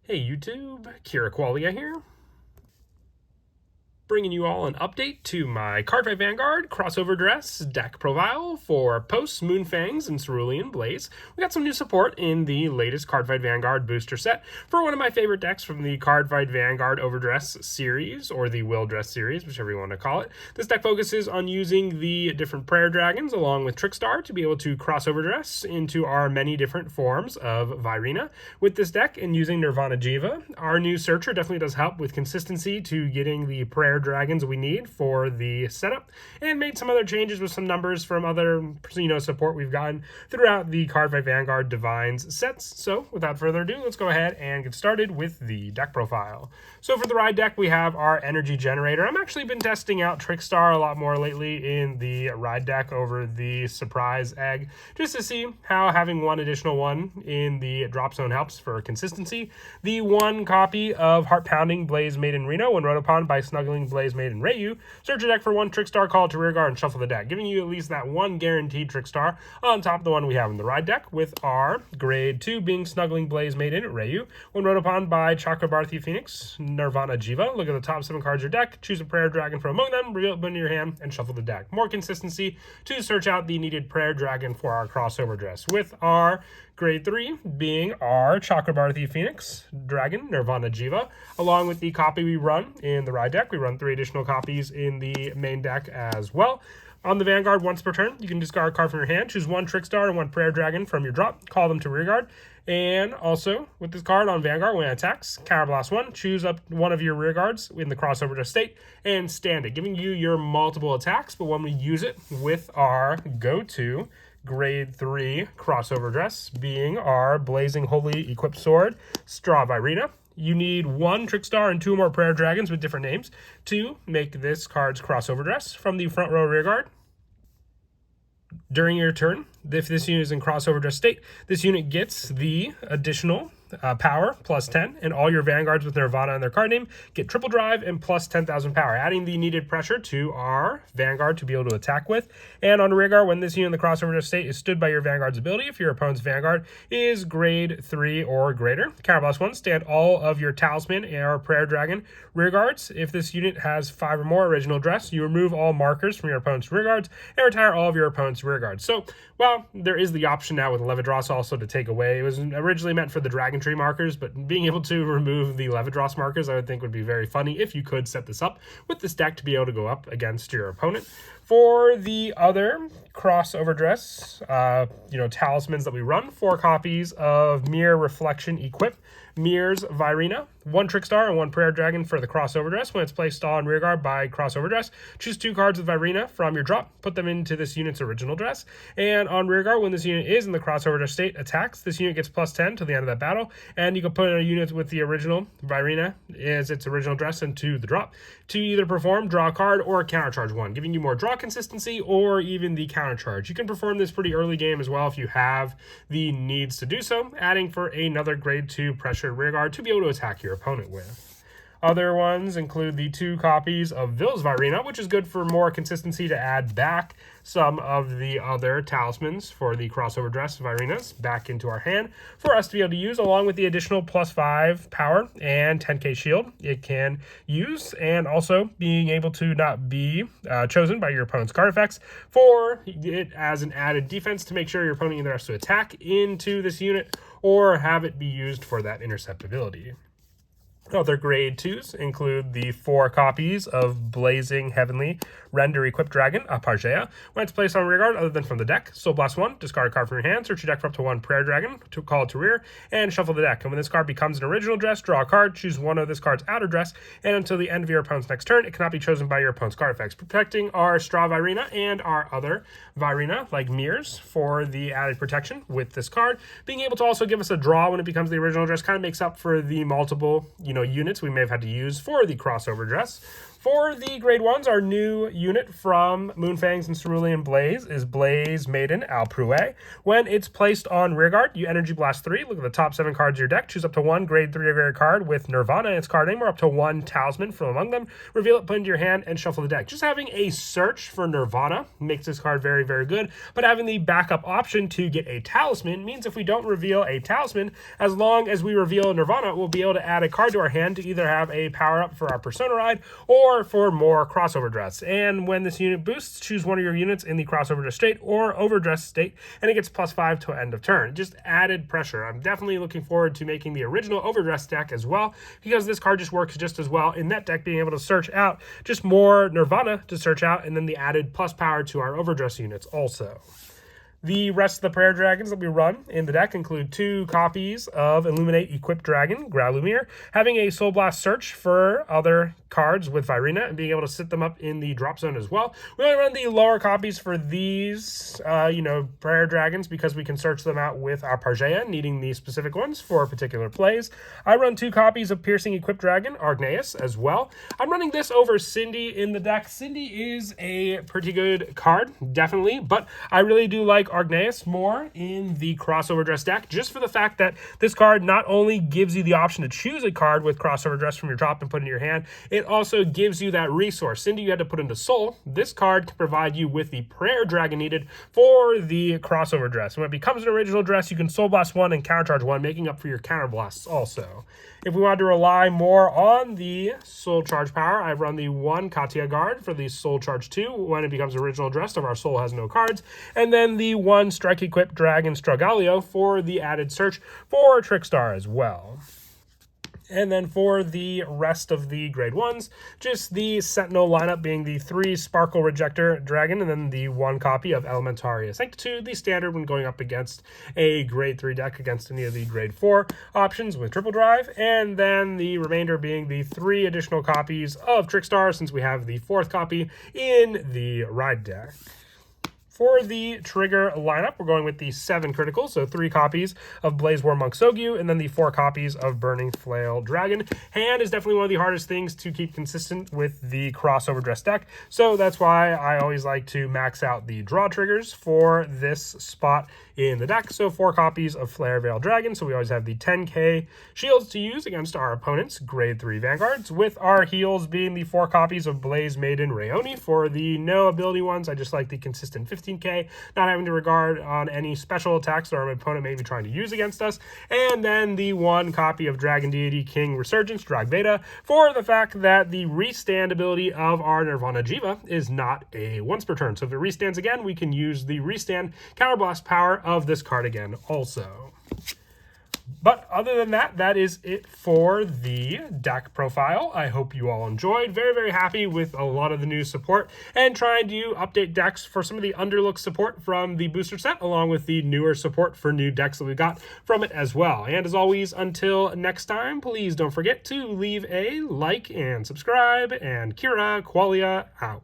Hey YouTube, Kira Qualia here, bringing you all an update to my Cardfight Vanguard crossover dress deck profile for post Moon Fangs and Cerulean Blaze. We got some new support in the latest Cardfight Vanguard booster set for one of my favorite decks from the Cardfight Vanguard Overdress series, or the Will Dress series, whichever you want to call it. This deck focuses on using the different prayer dragons along with Trickstar to be able to cross overdress into our many different forms of Virina. With this deck and using Nirvana Jiva, our new searcher definitely does help with consistency to getting the prayer dragons we need for the setup, and made some other changes with some numbers from other support we've gotten throughout the Cardfight Vanguard Divines sets. So without further ado, let's go ahead and get started with the deck profile. So for the ride deck, we have our energy generator. I've actually been testing out Trickstar a lot more lately in the ride deck over the surprise egg, just to see how having one additional one in the drop zone helps for consistency. The one copy of Heart Pounding Blaze Maiden Reno, when rode upon by Snuggling Blaze Maiden Rayu, search your deck for one Trickstar, call it to rearguard, and shuffle the deck, giving you at least that one guaranteed Trickstar on top of the one we have in the ride deck, with our grade 2 being Snuggling Blaze Maiden Rayu, when rode upon by Chakrabarthi Phoenix, Nirvana Jiva. Look at the top 7 cards of your deck, choose a prayer dragon from among them, reveal it into your hand, and shuffle the deck. More consistency to search out the needed prayer dragon for our crossover dress, with our grade 3 being our Chakrabarthi Phoenix Dragon, Nirvana Jiva, along with the copy we run in the ride deck. We run 3 additional copies in the main deck as well. On the Vanguard, once per turn, you can discard a card from your hand, choose one Trickstar and one Prayer Dragon from your drop, call them to rearguard. And also, with this card on Vanguard, when it attacks, Counterblast 1, choose up one of your rearguards in the crossover to state and stand it, giving you your multiple attacks. But when we use it with our go-to grade 3 crossover dress, being our Blazing Holy Equipped Sword, Straw Virina, you need one Trickstar and 2 more Prayer Dragons with different names to make this card's crossover dress. From the front row rearguard, during your turn, if this unit is in crossover dress state, this unit gets the additional power plus 10, and all your Vanguards with Nirvana and their card name get triple drive and plus 10,000 power, adding the needed pressure to our Vanguard to be able to attack with. And on rearguard, when this unit in the crossover dress state is stood by your Vanguard's ability, if your opponent's Vanguard is grade 3 or greater, Counterblast 1, stand all of your Talisman or Prayer Dragon rearguards. If this unit has 5 or more original dress, you remove all markers from your opponent's rearguards and retire all of your opponent's rearguards. So, well, there is the option now with Levidross also to take away. It was originally meant for the Dragon Tree markers, but being able to remove the Levidross markers, I would think would be very funny if you could set this up with this deck to be able to go up against your opponent. For the other crossover dress, talismans that we run, 4 copies of Mirror Reflection Equip, Mirrors Virina, 1 Trickstar and 1 Prayer Dragon for the crossover dress. When it's placed on rearguard by crossover dress, choose 2 cards with Virina from your drop, put them into this unit's original dress, and on rearguard, when this unit is in the crossover dress state, attacks, this unit gets plus 10 to the end of that battle, and you can put in a unit with the original Virina as its original dress into the drop to either perform, draw a card, or countercharge 1, giving you more draw consistency or even the countercharge. You can perform this pretty early game as well if you have the needs to do so, adding for another grade 2 pressured rearguard to be able to attack your opponent with. Other ones include the 2 copies of Vil's Virina, which is good for more consistency to add back some of the other talismans for the crossover dress Virinas back into our hand for us to be able to use, along with the additional plus 5 power and 10k shield it can use, and also being able to not be chosen by your opponent's card effects for it as an added defense to make sure your opponent either has to attack into this unit or have it be used for that intercept ability. Other grade 2s include the 4 copies of Blazing Heavenly Render Equipped Dragon, Apargea. When it's placed on rearguard other than from the deck, Soul Blast 1, discard a card from your hand, search your deck for up to 1 Prayer Dragon, to call it to rear, and shuffle the deck. And when this card becomes an original dress, draw a card, choose one of this card's outer dress, and until the end of your opponent's next turn, it cannot be chosen by your opponent's card effects, protecting our Straw Virina and our other Virina, like Mirrors, for the added protection with this card. Being able to also give us a draw when it becomes the original dress kind of makes up for the multiple, units we may have had to use for the crossover dress. For the grade 1s, our new unit from Fangs Cerulean Blaze is Blaze Maiden Alprue. When it's placed on rearguard, you Energy Blast 3. Look at the top 7 cards of your deck. Choose up to 1 grade 3 or greater card with Nirvana in its card name, or up to 1 Talisman from among them. Reveal it, put it into your hand, and shuffle the deck. Just having a search for Nirvana makes this card very, very good, but having the backup option to get a Talisman means if we don't reveal a Talisman, as long as we reveal Nirvana, we'll be able to add a card to our hand to either have a power-up for our Persona Ride or for more crossover dress. And when this unit boosts, choose one of your units in the crossover dress state or overdress state, and it gets +5 to end of turn. Just added pressure. I'm definitely looking forward to making the original overdress deck as well, because this card just works just as well in that deck, being able to search out just more Nirvana to search out, and then the added plus power to our overdress units also. The rest of the prayer dragons that we run in the deck include 2 copies of Illuminate Equipped Dragon, Growlumere, having a Soul Blast search for other cards with Virina and being able to sit them up in the drop zone as well. We only run the lower copies for these, prayer dragons because we can search them out with our Pargea, needing the specific ones for particular plays. I run 2 copies of Piercing Equipped Dragon, Argneus, as well. I'm running this over Cindy in the deck. Cindy is a pretty good card, definitely, but I really do like Argneus more in the crossover dress deck, just for the fact that this card not only gives you the option to choose a card with crossover dress from your drop and put in your hand, it also gives you that resource. Cindy, you had to put into Soul. This card can provide you with the prayer dragon needed for the crossover dress. When it becomes an original dress, you can Soul Blast 1 and Countercharge 1, making up for your counter blasts also. If we wanted to rely more on the Soul Charge power, I've run the 1 Katia Guard for the Soul Charge 2 when it becomes original dress if our Soul has no cards, and then the 1 Strike Equipped Dragon Stragaglio for the added search for Trickstar as well. And then for the rest of the grade 1s, just the Sentinel lineup being the 3 Sparkle Rejector Dragon, and then the 1 copy of Elementaria Sanctitude, the standard when going up against a grade 3 deck against any of the grade 4 options with Triple Drive, and then the remainder being the 3 additional copies of Trickstar, since we have the 4th copy in the Ride deck. For the trigger lineup, we're going with the 7 criticals, so 3 copies of Blaze War Monk Sogyu, and then the 4 copies of Burning Flail Dragon. Hand is definitely one of the hardest things to keep consistent with the crossover dress deck, so that's why I always like to max out the draw triggers for this spot in the deck. So 4 copies of Flare Veil Dragon, so we always have the 10k shields to use against our opponents' grade 3 Vanguards, with our heals being the 4 copies of Blaze Maiden Rayoni. For the no ability ones, I just like the consistent 15k, not having to regard on any special attacks that our opponent may be trying to use against us, and then the 1 copy of Dragon Deity King Resurgence, Drag Veda, for the fact that the restand ability of our Nirvana Jiva is not a once per turn. So if it restands again, we can use the restand counterblast power of this card again also. But other than that, that is it for the deck profile. I hope you all enjoyed. Very, very happy with a lot of the new support and trying to update decks for some of the underlooked support from the booster set, along with the newer support for new decks that we got from it as well. And as always, until next time, please don't forget to leave a like and subscribe, and Kira Qualia out.